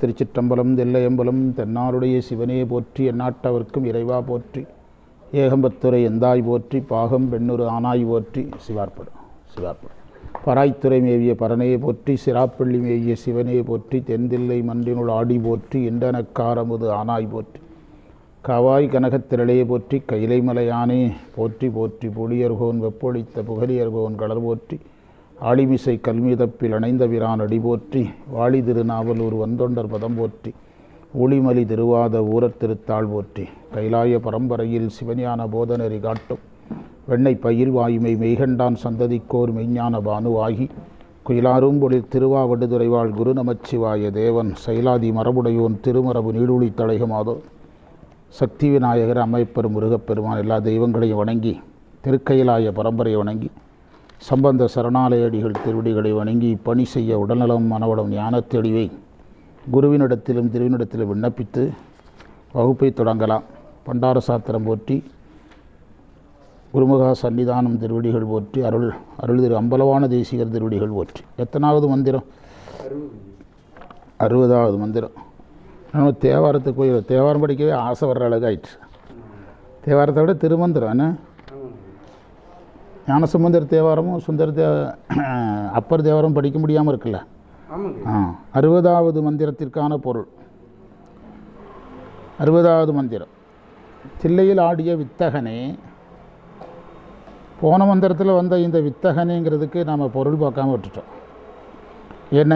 திருச்சிற்றம்பலம் தில்லையம்பலம் தென்னாருடைய சிவனே போற்றி எந்நாட்டவர்க்கும் இறைவா போற்றி ஏகம்பத்துரை எந்தாய் போற்றி பாகம் பெண்ணுரு ஆனாய் போற்றி சிவார்ப்படும் பராய்த்துறை மேவிய பரனையை போற்றி சிராப்பள்ளி மேவிய சிவனே போற்றி தென்தில்லை மன்றினுள் ஆடி போற்றி இண்டனக்காரமுது ஆனாய் போற்றி காவாய் கனகத்திரளையை போற்றி கைலைமலையானே போற்றி போற்றி புலியர்கோன் வெப்பொழித்த புகலியர்கோன் கடல் போற்றி ஆளிமிசை கல்மிதப்பில் அணைந்த பிரான் அடி போற்றி வாழி திருநாவலூர் வந்தொண்டர் பதம் போற்றி ஒளிமலி திருவாத ஊரத் திருத்தாள் போற்றி கைலாய பரம்பரையில் சிவஞான போதனரி காட்டும் வெண்ணை பயில் வாயுமை மெய்கண்டான் சந்ததிக்கோர் மெய்ஞான பானுவாகி குயிலாரும் பொழில் திருவாவடுதுறைவாள் குரு நமச்சிவாய தேவன் சைலாதி மரபுடையோன் திருமரபு நீடுழி தழைகமாதோ சக்தி விநாயகர் அமைப்பெரு முருகப்பெருமான் எல்லா தெய்வங்களையும் வணங்கி திருக்கையிலாய பரம்பரையை வணங்கி சம்பந்த சரணாலயடிகள் திருவடிகளை வணங்கி பணி செய்ய உடல்நலம் மனவளம் ஞானத்தெளிவை குருவினிடத்திலும் திருவினிடத்திலும் விண்ணப்பித்து வகுப்பை தொடங்கலாம். பண்டார சாத்திரம் போற்றி குருமுகா சன்னிதானம் திருவடிகள் போற்றி அருள் திரு அம்பலவான தேசிகர் திருவடிகள் போற்றி. எத்தனாவது மந்திரம்? 60வது மந்திரம். நம்ம தேவாரத்துக்கு போய் தேவாரம் படிக்கவே ஆசை வர்ற அழகாயிடுச்சு. தேவாரத்தை விட திருமந்திரம் என்ன ஞானசம்பந்தர் தேவாரமும் அப்பர் தேவாரம் படிக்க முடியாமல் இருக்குல்ல. 60வது மந்திரத்திற்கான பொருள். 60வது மந்திரம். தில்லையில் ஆடிய வித்தகனே. போன மந்திரத்தில் வந்த இந்த வித்தகனேங்கிறதுக்கு நாம் பொருள் பார்க்காம விட்டுட்டோம். என்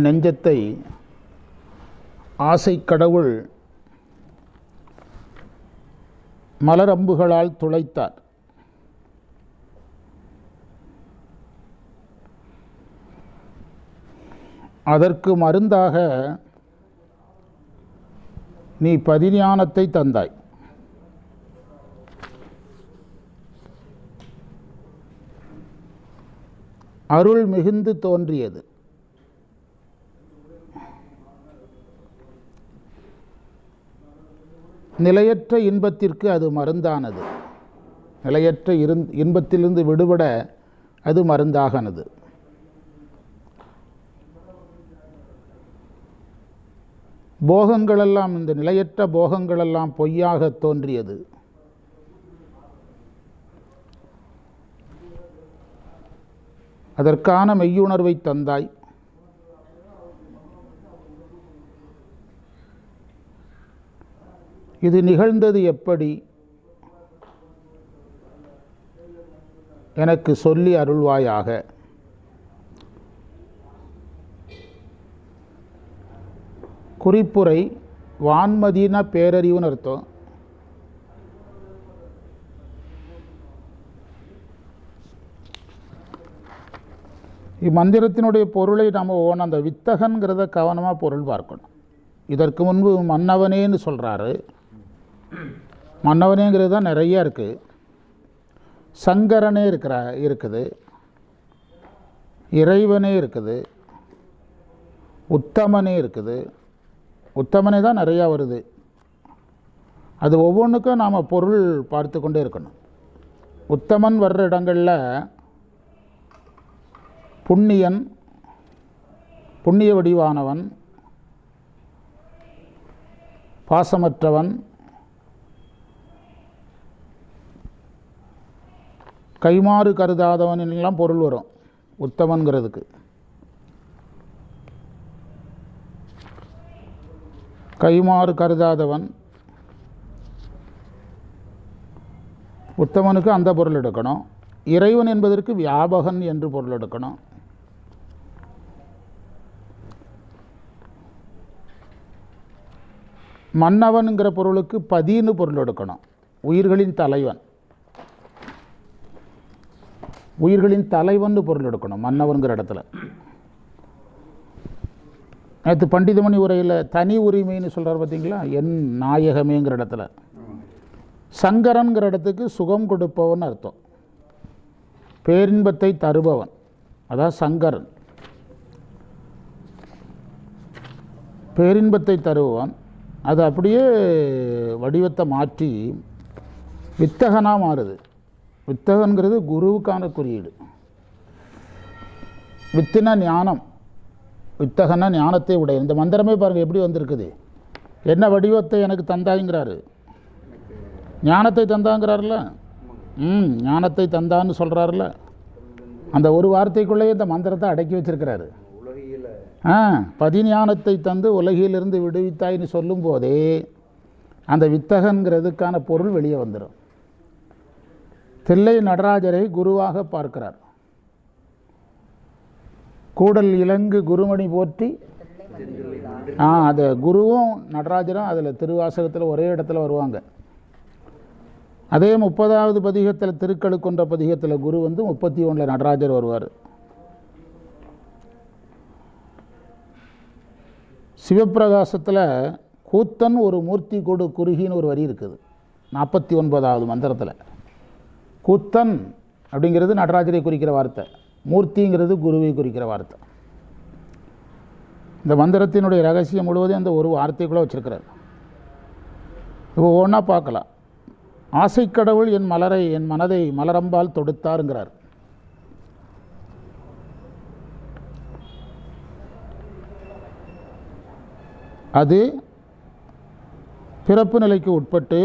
நெஞ்சத்தை ஆசை கடவுள் மலரம்புகளால் துளைத்தார். அதற்கு மருந்தாக நீ பதிஞானத்தை தந்தாய். அருள் மிகுந்து தோன்றியது. நிலையற்ற இன்பத்திற்கு அது மருந்தானது. நிலையற்ற இன்பத்திலிருந்து விடுபட அது மருந்தாகனது. போகங்களெல்லாம், இந்த நிலையற்ற போகங்களெல்லாம் பொய்யாக தோன்றியது. அதற்கான மெய்யுணர்வை தந்தாய். இது நிகழ்ந்தது எப்படி? எனக்கு சொல்லி அருள்வாயாக. குறிப்புரை வான்மதின பேரறிவுன்னு அர்த்தம். இம்மந்திரத்தினுடைய பொருளை நாம் அந்த வித்தகன்கிறத கவனமாக பொருள் பார்க்கணும். இதற்கு முன்பு மன்னவனேன்னு சொல்கிறாரு. மன்னவனேங்கிறது தான் நிறைய இருக்குது. சங்கரனே இருக்குது, இறைவனே இருக்குது, உத்தமனே இருக்குது. உத்தமனே தான் நிறையா வருது. அது ஒவ்வொன்றுக்கும் நாம் பொருள் பார்த்து கொண்டே இருக்கணும். உத்தமன் வர்ற இடங்களில் புண்ணியன், புண்ணிய வடிவானவன், பாசமற்றவன், கைமாறு கருதாதவன் எல்லாம் பொருள் வரும் உத்தமன்கிறதுக்கு. கைமாறு கருதாதவன் உத்தமனுக்கு அந்த பொருள் எடுக்கணும். இறைவன் என்பதற்கு வியாபகன் என்று பொருள் எடுக்கணும். மன்னவன்கிற பொருளுக்கு பதின்னு பொருள் எடுக்கணும். உயிர்களின் தலைவன், உயிர்களின் தலைவன் பொருள் எடுக்கணும் மன்னவன்கிற இடத்துல. நேற்று பண்டிதமணி உரையில் தனி உரிமைன்னு சொல்கிறார் பார்த்தீங்களா, என் நாயகமேங்கிற இடத்துல. சங்கரன்கிற இடத்துக்கு சுகம் கொடுப்பவன் அர்த்தம். பேரின்பத்தை தருபவன், அதான் சங்கரன். பேரின்பத்தை தருபவன். அது அப்படியே வடிவத்தை மாற்றி வித்தகனாக மாறுது. வித்தகன்கிறது குருவுக்கான குறியீடு. வித்துனா ஞானம், வித்தகன்னா ஞானத்தை உடைய. இந்த மந்திரமே பாருங்கள் எப்படி வந்திருக்குது. என்ன வடிவத்தை எனக்கு தந்தாங்கிறாரு, ஞானத்தை தந்தாங்கிறாருல. ஞானத்தை தந்தான்னு சொல்கிறாருல. அந்த ஒரு வார்த்தைக்குள்ளேயே இந்த மந்திரத்தை அடக்கி வச்சிருக்கிறாரு. பதிஞானத்தை தந்து உலகிலிருந்து விடுவித்தாய்ன்னு சொல்லும் போதே அந்த வித்தகன்கிறதுக்கான பொருள் வெளியே வந்துடும். தில்லை நடராஜரை குருவாக பார்க்கிறார். கூடல் இலங்கு குருமணி போற்றி. அது குருவும் நடராஜரும் அதில் திருவாசகத்தில் ஒரே இடத்துல வருவாங்க. அதே 30வது பதிகத்தில் திருக்கழுக்குன்ற பதிகத்தில் குரு வந்து 31 நடராஜர் வருவார். சிவப்பிரகாசத்தில் கூத்தன் ஒரு மூர்த்தி கொடு குறுகின்னு ஒரு வரி இருக்குது 49வது மந்திரத்தில். கூத்தன் அப்படிங்கிறது நடராஜரை குறிக்கிற வார்த்தை, மூர்த்திங்கிறது குருவை குறிக்கிற வார்த்தை. இந்த மந்திரத்தினுடைய ரகசியம் முழுவதும் அந்த ஒரு வார்த்தைக்குள்ளே வச்சுருக்கிறார். இப்போ ஒன்றா பார்க்கலாம். ஆசைக்கடவுள் என் மனதை மலரம்பால் தொடுத்தாருங்கிறார். அது பிறப்பு நிலைக்கு உட்பட்டு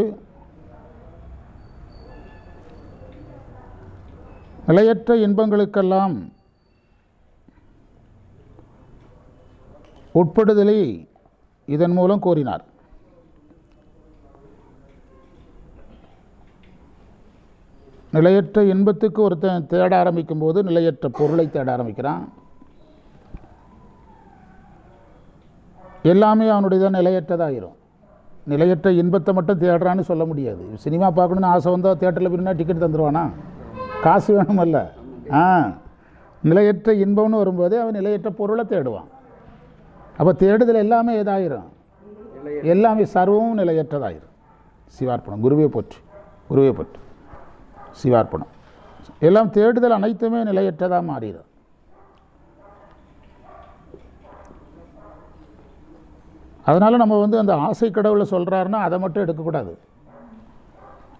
நிலையற்ற இன்பங்களுக்கெல்லாம் உட்படுதலை இதன் மூலம் கோரினார். நிலையற்ற இன்பத்துக்கு ஒருத்தன் தேட ஆரம்பிக்கும் போது நிலையற்ற பொருளை தேட ஆரம்பிக்கிறான். எல்லாமே அவனுடையதான் நிலையற்றதாகிரும். நிலையற்ற இன்பத்தை மட்டும் தேடுறான்னு சொல்ல முடியாது. சினிமா பார்க்கணுன்னு ஆசை வந்தால் தேட்டரில் போயிருந்தா டிக்கெட் தந்துடுவானா? காசு வேணுமல்ல. நிலையற்ற இன்பம்னு வரும்போதே அவன் நிலையற்ற பொருளை தேடுவான். அப்போ தேடுதல் எல்லாமே ஏதாயிரும், எல்லாமே சர்வமும் நிலையற்றதாயிரும். சிவார்ப்பணம். குருவே போற்று, குருவே போற்று. சிவார்ப்பணம். எல்லாம் தேடுதல் அனைத்துமே நிலையற்றதாக மாறிடும். அதனால் நம்ம வந்து அந்த ஆசை கடவுளை சொல்கிறாருன்னா அதை மட்டும் எடுக்கக்கூடாது.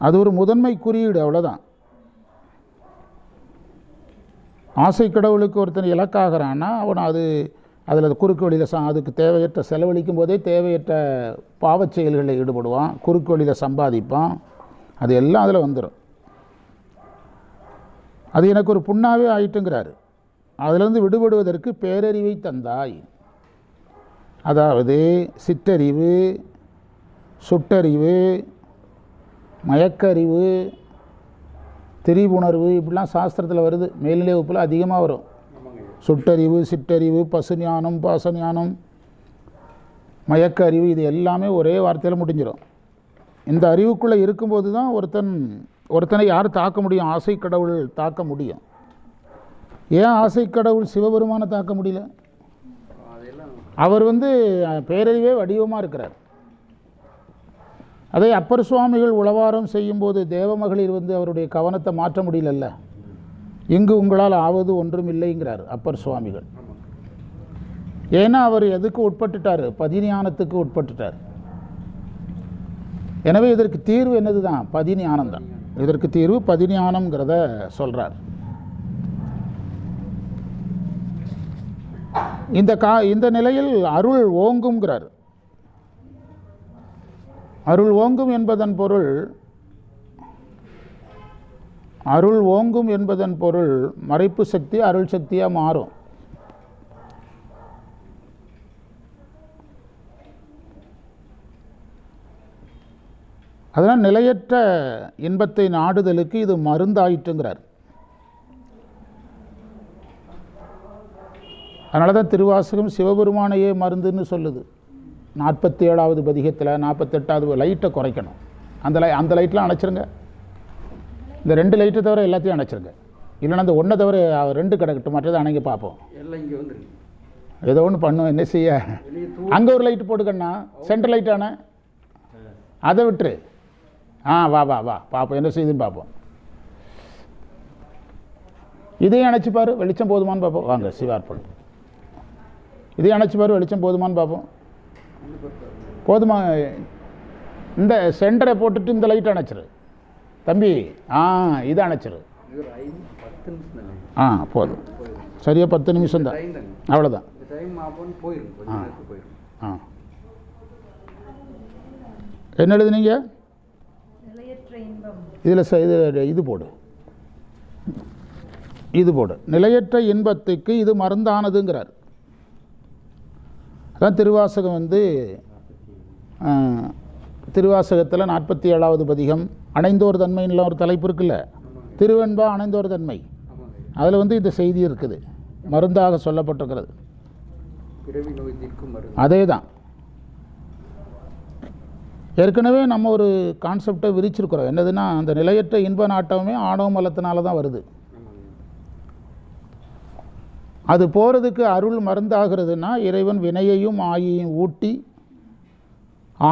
அது ஒரு முதன்மை குறியீடு, அவ்வளோதான். ஆசை கடவுளுக்கு ஒருத்தன் இலக்காகிறான்னா அவன் அதில் குறுக்கு வழியில் அதுக்கு தேவையற்ற செலவழிக்கும் போதே தேவையற்ற பாவச் செயல்களில் ஈடுபடுவான், குறுக்கு வழியில் சம்பாதிப்பான். அது எல்லாம் அதில் வந்துடும். அது எனக்கு ஒரு புண்ணாகவே ஆயிட்டுங்கிறாரு. அதிலிருந்து விடுபடுவதற்கு பேரறிவை தந்தாய். அதாவது சிற்றறிவு, சுட்டறிவு, மயக்கறிவு, திரிபுணர்வு இப்படிலாம் சாஸ்திரத்தில் வருது. மேல்நிலை வகுப்பில் அதிகமாக வரும். சுட்டறிவு, சிற்றறிவு, பசுஞானம், பாசஞானம், மயக்க அறிவு, இது எல்லாமே ஒரே வார்த்தையில் முடிஞ்சிடும். இந்த அறிவுக்குள்ளே இருக்கும்போது தான் ஒருத்தனை யார் தாக்க முடியும்? ஆசை கடவுள் தாக்க முடியும். ஏன் ஆசை கடவுள் சிவபெருமானை தாக்க முடியல? அவர் பேரறிவே வடிவமாக இருக்கிறார். அதை அப்பர் சுவாமிகள் உளவாரம் செய்யும்போது தேவமகளிர் அவருடைய கவனத்தை மாற்ற முடியலல்ல. இங்கு உங்களால் ஆவது ஒன்றும் இல்லைங்கிறார் அப்பர் சுவாமிகள். ஏன்னா அவர் எதுக்கு உட்பட்டுட்டார்? பதிஞானத்துக்கு உட்பட்டுட்டார். எனவே இதற்கு தீர்வு என்னது தான்? பதிஞானம் தான். இதற்கு தீர்வு பதிஞானம்ங்கிறத சொல்கிறார். இந்த நிலையில் அருள் ஓங்குங்கிறார். அருள் ஓங்கும் என்பதன் பொருள் மறைப்பு சக்தி அருள் சக்தியாக மாறும். அதனால் நிலையற்ற இன்பத்தை நாடுதலுக்கு இது மருந்தாயிட்டுங்கிறார். அதனால தான் திருவாசகம் சிவபெருமானையே மருந்துன்னு சொல்லுது. 47வது பதிகத்தில் 48வது லைட்டை குறைக்கணும். அந்த லைட்லாம் அணைச்சிருங்க. இந்த 2 லைட்டை தவிர எல்லாத்தையும் அணைச்சிருங்க. இல்லைன்னா அந்த 1 தவிர 2 கிடக்கட்டும், மற்றதை அணைங்க பார்ப்போம். ஏதோ ஒன்று பண்ணும், என்ன செய்ய. அங்கே ஒரு லைட்டு போட்டுக்கண்ணா, சென்ட்ரல் லைட்டான அதை விட்டுரு. வா பார்ப்போம் என்ன செய்யுதுன்னு பார்ப்போம். இதையும் அணைச்சிப்பார், வெளிச்சம் போதுமான்னு பார்ப்போம். வாங்க சிவார்ப்பணம். இதையும் அணைச்சிப்பார், வெளிச்சம் போதுமான்னு பார்ப்போம். போதுமா? இந்த சென்டரை போட்டுட்டு இந்த லைட் அணைச்சிரு தம்பி. இதை அணைச்சிரு. போதும். சரியாக 10 நிமிஷம் தான், அவ்வளோதான். என்ன எழுதுனீங்க இதில்? இது போடு, இது போடு. நிலையற்ற இன்பத்துக்கு இது மருந்தானதுங்கிறார். அதான் திருவாசகம் வந்து திருவாசகத்தில் 47வது பதிகம் அணைந்தோர் தன்மைன்னு ஒரு தலைப்பு இருக்குல்ல, திருவெண்பா அணைந்தோர் தன்மை. அதில் வந்து இந்த செய்தி இருக்குது, மருந்தாக சொல்லப்பட்டிருக்கிறது. அதே தான். ஏற்கனவே நம்ம ஒரு கான்செப்டை விரிச்சிருக்கிறோம். என்னதுன்னா, அந்த நிலையற்ற இன்ப நாட்டமே ஆணவ மலத்தினால தான் வருது. அது போகிறதுக்கு அருள் மருந்தாகிறதுனா இறைவன் வினையையும் ஆயையும் ஊட்டி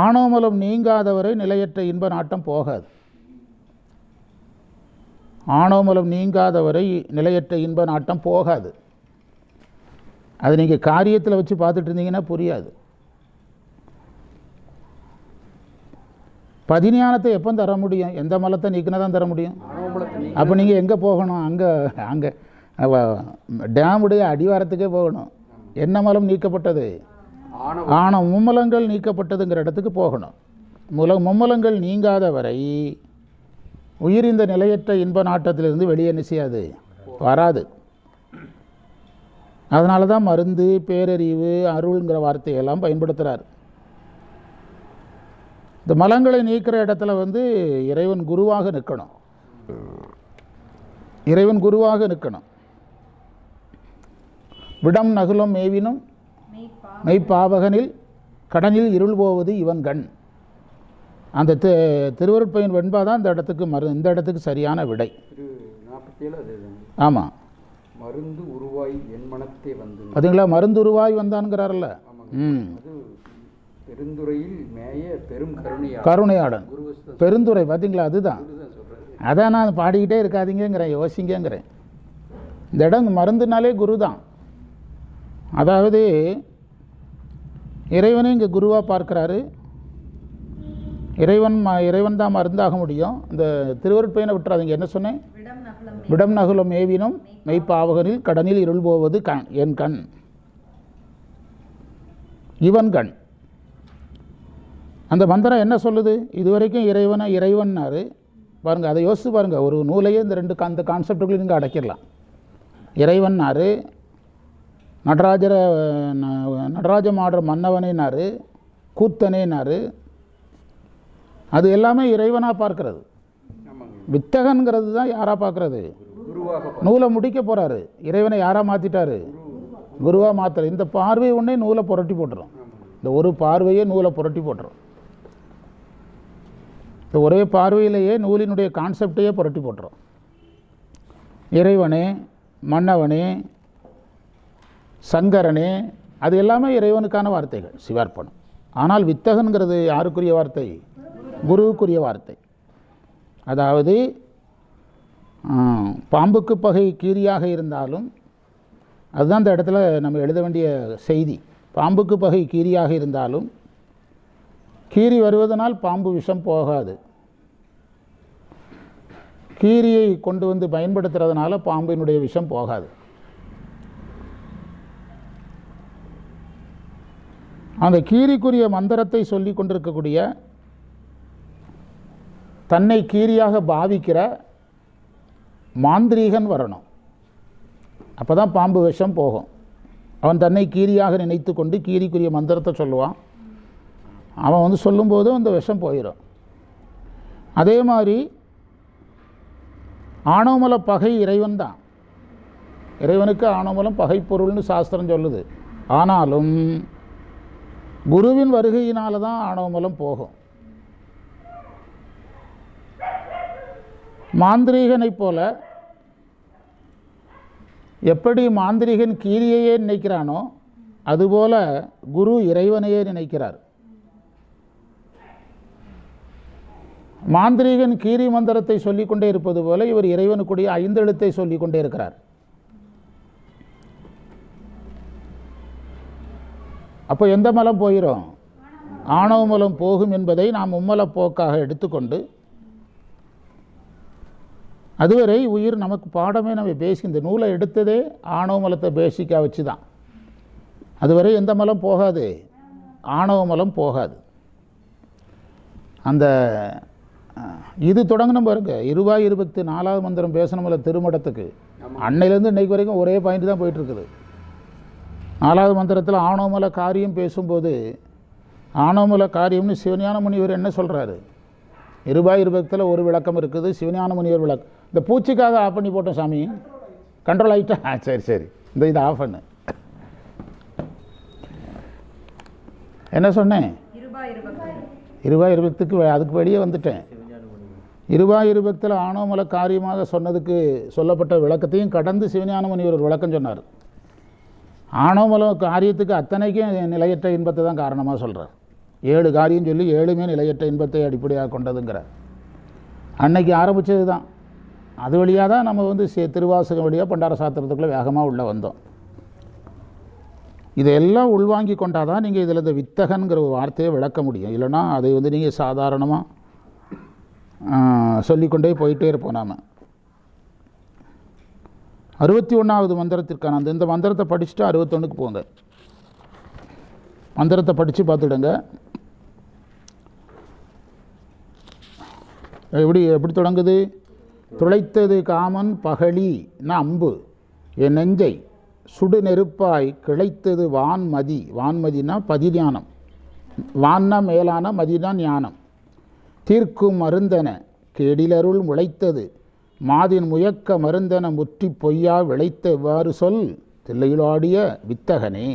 ஆணவமலம் நீங்காதவரை நிலையற்ற இன்ப நாட்டம் போகாது. ஆணவமலம் நீங்காதவரை நிலையற்ற இன்ப நாட்டம் போகாது. அது நீங்கள் காரியத்தில் வச்சு பார்த்துட்டு இருந்தீங்கன்னா புரியாது. பதிஞானத்தை எப்போ தர முடியும்? எந்த மலத்தை நீக்கினா தான் தர முடியும். அப்போ நீங்கள் எங்கே போகணும்? அங்கே டேமுடைய அடிவாரத்துக்கே போகணும். என்ன மலம் நீக்கப்பட்டது? மும்மலங்கள் நீக்கப்பட்டதுங்கிற இடத்துக்கு போகணும். மும்மலங்கள் நீங்காத வரை உயிர் இந்த நிலையற்ற இன்ப நாட்டத்திலிருந்து வெளியே என்ன செய்யாது, வராது. அதனால தான் மருந்து, பேரறிவு, அருள்ங்கிற வார்த்தையெல்லாம் பயன்படுத்துகிறார். இந்த மலங்களை நீக்கிற இடத்துல வந்து இறைவன் குருவாக நிற்கணும். இறைவன் குருவாக நிற்கணும். விடம் நகுலம் மேவினும் மெய்ப்பாவகனில் கடனில் இருள் போவது இவன் கண். அந்த திருவருட்பயன் வெண்பா தான் இந்த இடத்துக்கு இந்த இடத்துக்கு சரியான விடை. ஆமாம், மருந்து உருவாய் என் மனத்தை வந்து பார்த்தீங்களா, மருந்து உருவாய் வந்தான்ங்கிறார்ல. பெருந்துறையில் மேய பெரும் கருணையாடன் பெருந்துறை பார்த்தீங்களா, அதுதான். அதான் நான் பாடிக்கிட்டே இருக்காதீங்கிறேன், யோசிங்கிறேன். இந்த இடம் மருந்துனாலே குரு தான். அதாவது இறைவனை இங்கே குருவாக பார்க்குறாரு. இறைவன் தான் மருந்தாக முடியும். இந்த திருவருட்பயனை விட்டுறாதீங்க. என்ன சொன்னேன்? விடம் நகுலம் மேவினும் மெய்ப்பாவகனில் கடனில் இருள் போவது என் கண் இவன் கண். அந்த மந்திரம் என்ன சொல்லுது? இதுவரைக்கும் இறைவன்னாரு பாருங்கள். அதை யோசித்து பாருங்கள். ஒரு நூலையே இந்த அந்த கான்செப்டுக்குள்ளே நீங்கள் அடைக்கிடலாம். இறைவன்னாரு, நடராஜம் ஆடுற மன்னவனேனாரு, கூத்தனேனாரு. அது எல்லாமே இறைவனாக பார்க்கறது. வித்தகன்கிறது தான் யாராக பார்க்குறது? நூலை முடிக்க போகிறாரு. இறைவனை யாராக மாற்றிட்டாரு? குருவாக மாற்றுற. இந்த பார்வை ஒன்றே நூலை புரட்டி போட்டுரும். இந்த ஒரு பார்வையே நூலை புரட்டி போட்டுரும். இந்த ஒரே பார்வையிலேயே நூலினுடைய கான்செப்டையே புரட்டி போட்டுரும். இறைவனே, மன்னவனே, சங்கரனே, அது எல்லாமே இறைவனுக்கான வார்த்தைகள், சிவார்ப்பணம். ஆனால் வித்தகன்கிறது யாருக்குரிய வார்த்தை? குருவுக்குரிய வார்த்தை. அதாவது பாம்புக்கு பகை கீரியாக இருந்தாலும், அதுதான் இந்த இடத்துல நம்ம எழுத வேண்டிய செய்தி. பாம்புக்கு பகை கீரியாக இருந்தாலும் கீரி வருவதனால் பாம்பு விஷம் போகாது. கீரியை கொண்டு வந்து பயன்படுத்துறதுனால பாம்பினுடைய விஷம் போகாது. அந்த கீரிக்குரிய மந்திரத்தை சொல்லி கொண்டிருக்கக்கூடிய, தன்னை கீரியாக பாவிக்கிற மாந்திரீகன் வரணும். அப்போ தான் பாம்பு விஷம் போகும். அவன் தன்னை கீரியாக நினைத்து கொண்டு கீரிக்குரிய மந்திரத்தை சொல்லுவான். அவன் வந்து சொல்லும்போது அந்த விஷம் போயிடும். அதே மாதிரி ஆணவமல பகை இறைவன் தான். இறைவனுக்கு ஆணவமலம் பகை பொருள்னு சாஸ்திரம் சொல்லுது. ஆனாலும் குருவின் வருகையினால தான் ஆணவமலம் போகும். மாந்திரீகனைப் போல எப்படி மாந்திரிகன் கீரியையே நினைக்கிறானோ அதுபோல குரு இறைவனையே நினைக்கிறார். மாந்திரீகன் கீரி மந்திரத்தை சொல்லிக்கொண்டே இருப்பது போல இவர் இறைவனுக்குரிய 5 எழுத்தை சொல்லிக்கொண்டே இருக்கிறார். அப்போ எந்த மலம் போயிடும்? ஆணவ மலம் போகும் என்பதை நாம் மும்மல போக்காக எடுத்துக்கொண்டு அதுவரை உயிர் நமக்கு பாடமே நம்ம பேசி இந்த நூலை எடுத்ததே ஆணவ மலத்தை பேசிக்காக வச்சு தான். அதுவரை எந்த மலம் போகாது, ஆணவ மலம் போகாது. அந்த இது தொடங்கணும் பாருங்க, 24 மந்திரம் பேசணும்ல திருமடத்துக்கு. அன்னையிலேருந்து இன்றைக்கு வரைக்கும் ஒரே பாயிண்ட் தான் போயிட்டுருக்குது. 4வது மந்திரத்தில் ஆணவமல காரியம் பேசும்போது ஆணவமல காரியம்னு சிவஞான முனிவர் என்ன சொல்கிறாரு? 20 ஒரு விளக்கம் இருக்குது, சிவஞான முனிவர் விளக்கம். இந்த பூச்சிக்காக ஆஃப் பண்ணி போட்டோம் சாமி, கண்ட்ரோல் ஆகிட்டா. சரி சரி, இந்த இதை ஆஃப் பண்ணு. என்ன சொன்னேன்? 20 அதுக்கு வெளியே வந்துட்டேன். 20 ஆணவமல காரியமாக சொன்னதுக்கு சொல்லப்பட்ட விளக்கத்தையும் கடந்து சிவஞான முனிவர் ஒரு விளக்கம் சொன்னார். ஆணவமல காரியத்துக்கு அத்தனைக்கும் நிலையற்ற இன்பத்தை தான் காரணமாக சொல்கிறார். 7 காரியம் சொல்லி 7மே நிலையற்ற இன்பத்தை அடிப்படையாக கொண்டதுங்கிறார். அன்னைக்கு ஆரம்பித்தது தான். அது வழியாக தான் நம்ம திருவாசகம் வழியாக பண்டார சாத்திரத்துக்குள்ளே வேகமாக உள்ளே வந்தோம். இதையெல்லாம் உள்வாங்கி கொண்டால் தான் நீங்கள் இதில் இந்த வித்தகன்கிற ஒரு வார்த்தையை விளக்க முடியும். இல்லைனா அதை நீங்கள் சாதாரணமாக சொல்லிக்கொண்டே போயிட்டே இருப்போம். நாம் 61வது மந்திரத்திற்கான இந்த மந்திரத்தை படிச்சுட்டு 61க்கு போங்க. மந்திரத்தை படித்து பார்த்துடுங்க. எப்படி தொடங்குது? துளைத்தது காமன் பகழி அம்பு என் நெஞ்சை சுடு நெருப்பாய் கிளைத்தது வான்மதி. வான்மதினா பதிஞானம், வான்னா மேலான, மதினா ஞானம். தீர்க்கும் மருந்தன கேடிலருள் முளைத்தது மாதின் முயக்க மருந்தன முற்றி பொய்யா விளைத்த எவ்வாறு சொல் தில்லையிலாடிய வித்தகனே.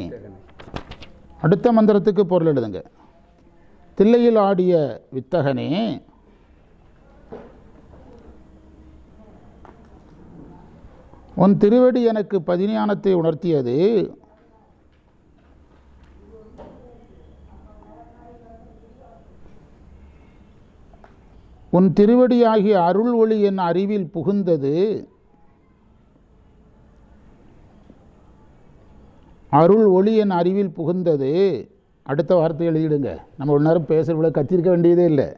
அடுத்த மந்திரத்துக்கு பொருள் எழுதுங்க. தில்லையில் ஆடிய வித்தகனே, உன் திருவடி எனக்கு பதிஞானத்தை உணர்த்தியது. உன் திருவடியாகிய அருள் ஒளி என் அறிவில் புகுந்தது. அருள் ஒளி என் அறிவில் புகுந்தது. அடுத்த வார்த்தை எழுதிடுங்க. நம்ம ஒரு நேரம் பேசுகிறவளை கத்திருக்க வேண்டியதே இல்லை.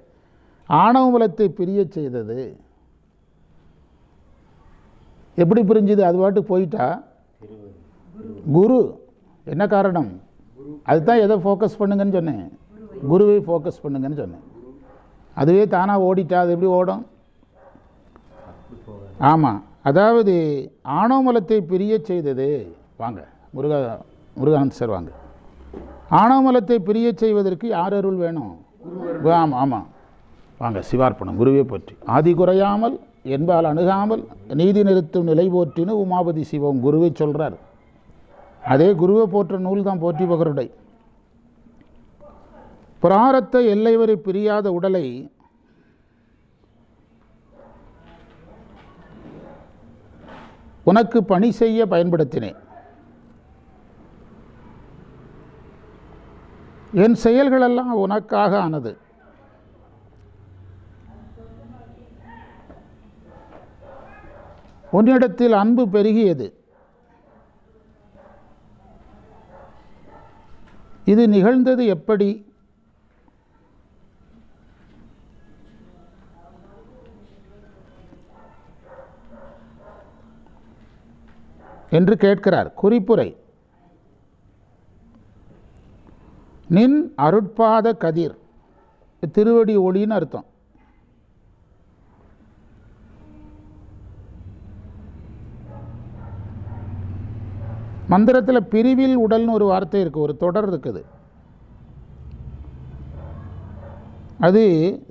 ஆணவமலத்தை பிரிய செய்தது. எப்படி பிரிஞ்சுது? அது பாட்டுக்கு போயிட்டா குரு. என்ன காரணம்? அதுதான் எதை ஃபோக்கஸ் பண்ணுங்கன்னு சொன்னேன், குருவை ஃபோக்கஸ் பண்ணுங்கன்னு சொன்னேன். அதுவே தானாக ஓடிட்டா அது எப்படி ஓடும்? ஆமாம், அதாவது ஆணவமலத்தை பிரிய செய்தது. வாங்க முருகானந்த் சார் வாங்க. ஆணவமலத்தை பிரிய செய்வதற்கு யார் அருள் வேணும்? ஆமாம் ஆமாம், வாங்க. சிவார்ப்பணம். குருவே போற்றி. ஆதி குறையாமல் என்பால் அணுகாமல் நீதி நிறுத்தும் நிலை போற்றின்னு உமாபதி சிவம் குருவை சொல்கிறார். அதே குருவை போற்ற நூல் தான் போற்றி பகருடை. பிராரத்த எல்லை வரை பிரியாத உடலை உனக்கு பணி செய்ய பயன்படுத்தினேன். என் செயல்களெல்லாம் உனக்காக ஆனது. உன்னிடத்தில் அன்பு பெருகியது. இது நிகழ்ந்தது எப்படி? என்று கேட்கிறார். குறிப்புரை: நின் அருட்பாத கதிர், திருவடி ஒளின்னு அர்த்தம். மந்திரத்தில் பிரிவில் உடல்னு ஒரு வார்த்தை இருக்குது, ஒரு தொடர் இருக்குது. அது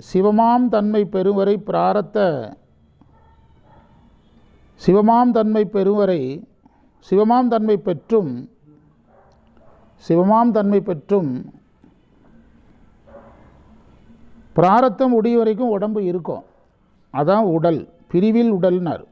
சிவமாம் தன்மை பெறுவரை பிராரத்த சிவமாம் தன்மை பெறுவரை சிவமாம் தன்மை பெற்றும் பிராரத்தம் உடைய வரைக்கும் உடம்பு இருக்கும். அதான் உடல், பிரிவில் உடல்னார்.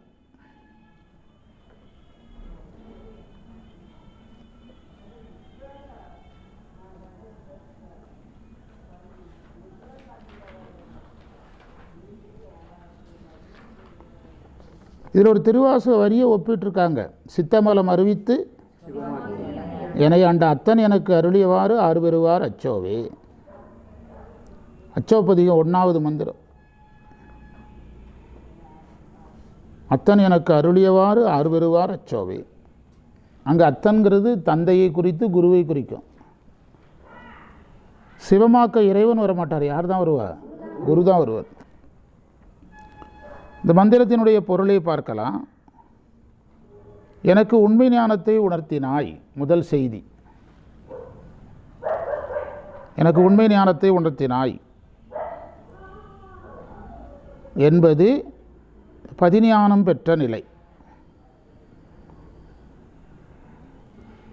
இதில் ஒரு திருவாசக வரியை ஒப்பிட்டிருக்காங்க. சித்தமலம் அறிவித்து என்னை ஆண்ட அத்தன் எனக்கு அருளியவாறு ஆறுபெறுவார் அச்சோவே. அச்சோப்பதிகம் 1வது மந்திரம். அத்தன் எனக்கு அருளியவாறு ஆர்வருவார் அச்சோவே. அங்கே அத்தன்கிறது தந்தையை குறித்து குருவை குறிக்கும். சிவமாக்க இறைவன் வரமாட்டார். யார் தான் வருவார்? குரு தான் வருவார். இந்த மந்திரத்தினுடைய பொருளை பார்க்கலாம். எனக்கு உண்மை ஞானத்தை உணர்த்தினாய். முதல் செய்தி, எனக்கு உண்மை ஞானத்தை உணர்த்தினாய் என்பது பதிஞானம் பெற்ற நிலை.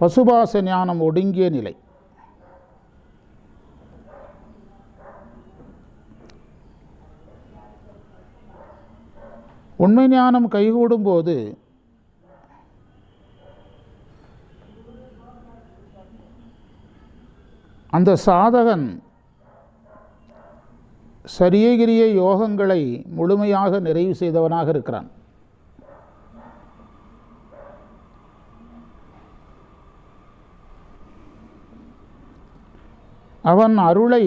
பசுபாச ஞானம் ஒடுங்கிய நிலை. உண்மை ஞானம் கைகூடும் போது அந்த சாதகன் சரியகிரிய யோகங்களை முழுமையாக நிறைவு செய்தவனாக இருக்கிறான். அவன் அருளை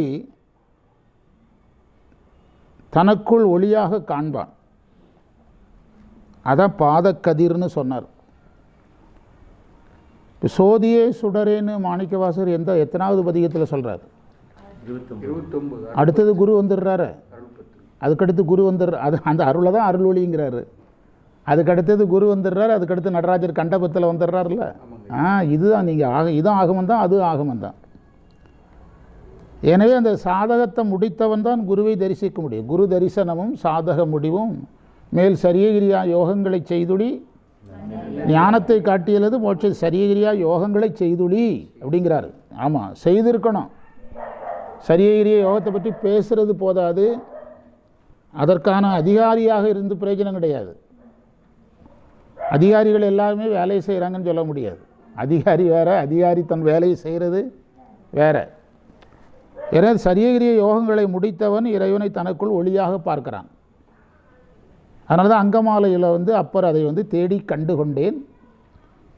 தனக்குள் ஒளியாக காண்பான். அதான் பாதக்கதிர்னு சொன்னார். சோதியே சுடரேன்னு மாணிக்கவாசகர் எத்தனாவது பதிகத்தில் சொல்கிறார்? 29. அடுத்தது குரு வந்துடுறாரு. அதுக்கடுத்து குரு வந்துடுற அந்த அருளை தான் அருள் ஒளிங்கிறாரு. அதுக்கடுத்தது குரு வந்துடுறாரு. அதுக்கடுத்து நடராஜர் கண்டபத்தில் வந்துடுறாருல்ல. இதுதான் நீங்கள் இதுவும் ஆகமம் தான், அதுவும் ஆகமம் தான். எனவே அந்த சாதகத்தை முடித்தவன் தான் குருவை தரிசிக்க முடியும். குரு தரிசனமும் சாதக முடிவும் மேல் சரியகிரியா யோகங்களை செய்துடி ஞானத்தை காட்டியது மோட்ச சரியகிரியா யோகங்களை செய்துடி அப்படிங்கிறாரு. ஆமாம், செய்திருக்கணும். சரியகிரிய யோகத்தை பற்றி பேசுகிறது போதாது, அதற்கான அதிகாரியாக இருந்து பிரயோஜனம் கிடையாது. அதிகாரிகள் எல்லாருமே வேலையை செய்கிறாங்கன்னு சொல்ல முடியாது. அதிகாரி வேறு, அதிகாரி தன் வேலையை செய்கிறது வேறு. எனவே சரியகிரிய யோகங்களை முடித்தவன் இறைவனை தனக்குள் ஒளியாக பார்க்கிறான். அதனால தான் அங்கமாலையில் அப்பர் அதை தேடி கண்டு கொண்டேன்,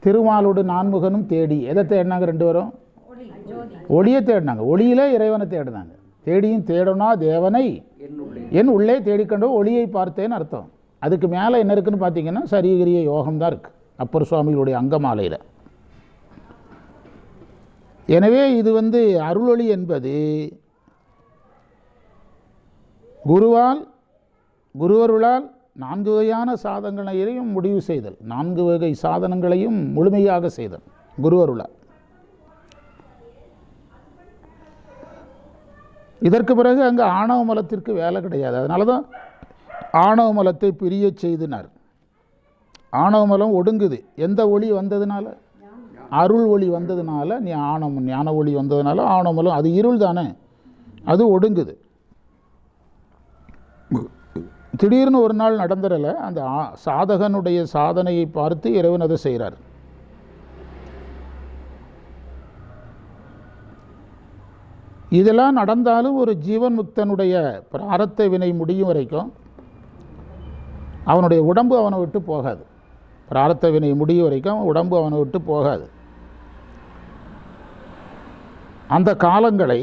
திருமாலோடு நான்முகனும் தேடி. எதை தேடினாங்க? 2 பேரும் ஒளியை தேடினாங்க. ஒளியிலே இறைவனை தேடினாங்க. தேடியும் தேடனா தேவனை என் உள்ளே தேடிக்கண்டோ ஒளியை பார்த்தேன்னு அர்த்தம். அதுக்கு மேலே என்ன இருக்குன்னு பார்த்தீங்கன்னா சரியகிரிய யோகம் தான் இருக்குது அப்பர் சுவாமிகளுடைய அங்கமாலையில். எனவே இது அருளொளி என்பது குருவருளால் 4 வகையான சாதனைகளையும் முடிவு செய்தல், 4 வகை சாதனங்களையும் முழுமையாக செய்தல் குருவருளால். இதற்கு பிறகு அங்கே ஆணவ மலத்திற்கு வேலை கிடையாது. அதனால தான் ஆணவ மலத்தை பிரிய செய்தினார். ஆணவ மலம் ஒடுங்குது. எந்த ஒளி வந்ததுனால? அருள் ஒளி வந்ததுனால. ஞான ஒளி வந்ததுனால ஆணவ மலம், அது இருள் தானே, அது ஒடுங்குது. திடீர்னு ஒரு நாள் நடந்துடலை. அந்த சாதகனுடைய சாதனையை பார்த்து இறைவன் அதை செய்கிறார். இதெல்லாம் நடந்தாலும் ஒரு ஜீவன் முக்தனுடைய பிராரத்த வினை முடியும் வரைக்கும் அவனுடைய உடம்பு அவனை விட்டு போகாது. பிராரத்த வினை முடியும் வரைக்கும் உடம்பு அவனை விட்டு போகாது. அந்த காலங்களை